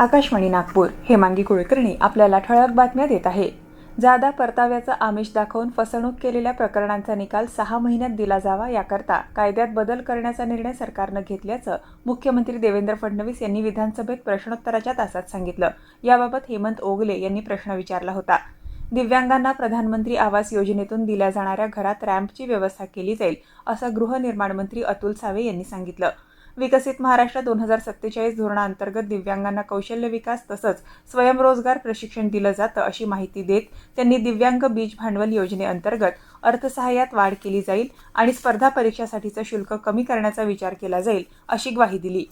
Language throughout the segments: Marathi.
आकाशवाणी नागपूर हेमांगी कुलकर्णी आपल्याला ठळक बातम्या देत आहे। जादा परताव्याचा आमिष दाखवून फसवणूक केलेल्या प्रकरणांचा निकाल 6 महिन्यात दिला जावा याकरता कायद्यात बदल करण्याचा निर्णय सरकारनं घेतल्याचं मुख्यमंत्री देवेंद्र फडणवीस यांनी विधानसभेत प्रश्नोत्तराच्या तासात सांगितलं। याबाबत हेमंत ओगले यांनी प्रश्न विचारला होता। दिव्यांगांना प्रधानमंत्री आवास योजनेतून दिल्या जाणाऱ्या घरात रॅम्पची व्यवस्था केली जाईल असं गृहनिर्माण मंत्री अतुल सावे यांनी सांगितलं। विकसित महाराष्ट्र 2047 धोरणाअंतर्गत दिव्यांगांना कौशल्य विकास तसंच स्वयंरोजगार प्रशिक्षण दिलं जातं अशी माहिती देत त्यांनी दिव्यांग बीज भांडवल योजनेअंतर्गत अर्थसहाय्यात वाढ केली जाईल आणि स्पर्धा परीक्षासाठीचं शुल्क कमी करण्याचा विचार केला जाईल अशी ग्वाही दिली।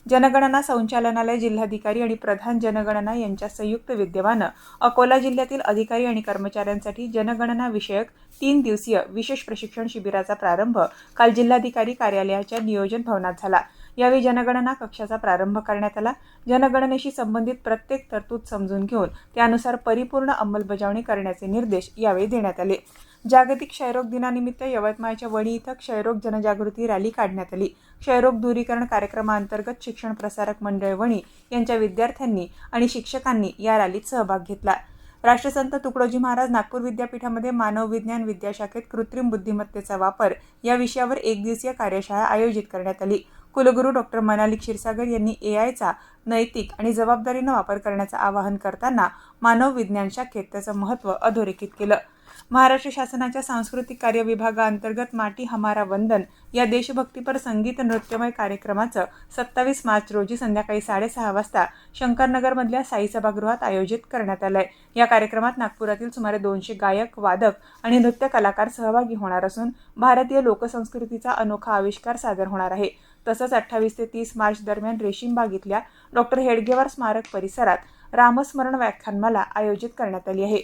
जनगणना संचालनालय जिल्हाधिकारी आणि प्रधान जनगणना यांच्या संयुक्त विद्यमानं अकोला जिल्ह्यातील अधिकारी आणि कर्मचाऱ्यांसाठी जनगणना विषयक 3 दिवसीय विशेष प्रशिक्षण शिबिराचा प्रारंभ काल जिल्हाधिकारी कार्यालयाच्या नियोजन भवनात झाला। यावेळी जनगणना कक्षाचा प्रारंभ करण्यात आला। जनगणनेशी संबंधित प्रत्येक तरतूद समजून घेऊन त्यानुसार परिपूर्ण अंमलबजावणी करण्याचे निर्देश यावेळी देण्यात आले। जागतिक क्षयरोग दिनानिमित्त यवतमाळच्या वणी इथं क्षयरोग जनजागृती रॅली काढण्यात आली। क्षयरोग दूरीकरण कार्यक्रमाअंतर्गत शिक्षण प्रसारक मंडळ वणी यांच्या विद्यार्थ्यांनी आणि शिक्षकांनी या रॅलीत सहभाग घेतला। राष्ट्रसंत तुकडोजी महाराज नागपूर विद्यापीठामध्ये मानव विज्ञान विद्याशाखेत कृत्रिम बुद्धिमत्तेचा वापर या विषयावर एक दिवसीय कार्यशाळा आयोजित करण्यात आली। कुलगुरू डॉक्टर मनाली क्षीरसागर यांनी एआयचा नैतिक आणि जबाबदारीने वापर करण्याचं आवाहन करताना मानव विज्ञान शाखेत त्याचं महत्त्व अधोरेखित केलं। महाराष्ट्र शासनाच्या सांस्कृतिक कार्य विभागाअंतर्गत माटी हमारा वंदन या देशभक्तीपर संगीत नृत्यमय कार्यक्रमाचं 27 मार्च रोजी संध्याकाळी 6:30 वाजता शंकरनगरमधल्या साई सभागृहात आयोजित करण्यात आलंय। या कार्यक्रमात नागपुरातील सुमारे 200 गायक, वादक आणि नृत्य कलाकार सहभागी होणार असून भारतीय लोकसंस्कृतीचा अनोखा आविष्कार सादर होणार आहे। तसंच 28 ते 30 मार्च दरम्यान रेशीमबाग इथल्या डॉक्टर हेडगेवार स्मारक परिसरात रामस्मरण व्याख्यानमाला आयोजित करण्यात आली आहे।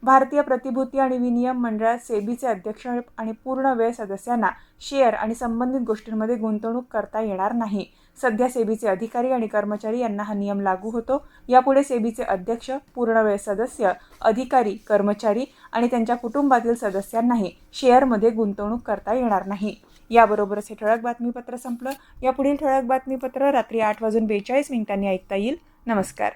भारतीय प्रतिभूती आणि विनिमय मंडळात सेबीचे अध्यक्ष आणि पूर्ण वेळ सदस्यांना शेअर आणि संबंधित गोष्टींमध्ये गुंतवणूक करता येणार नाही। सध्या सेबीचे अधिकारी आणि कर्मचारी यांना हा नियम लागू होतो। यापुढे सेबीचे अध्यक्ष, पूर्ण वेळ सदस्य, अधिकारी, कर्मचारी आणि त्यांच्या कुटुंबातील सदस्यांनाही शेअरमध्ये गुंतवणूक करता येणार नाही। याबरोबरच हे ठळक बातमीपत्र संपलं। यापुढील ठळक बातमीपत्र रात्री 8:42 ऐकता येईल। नमस्कार।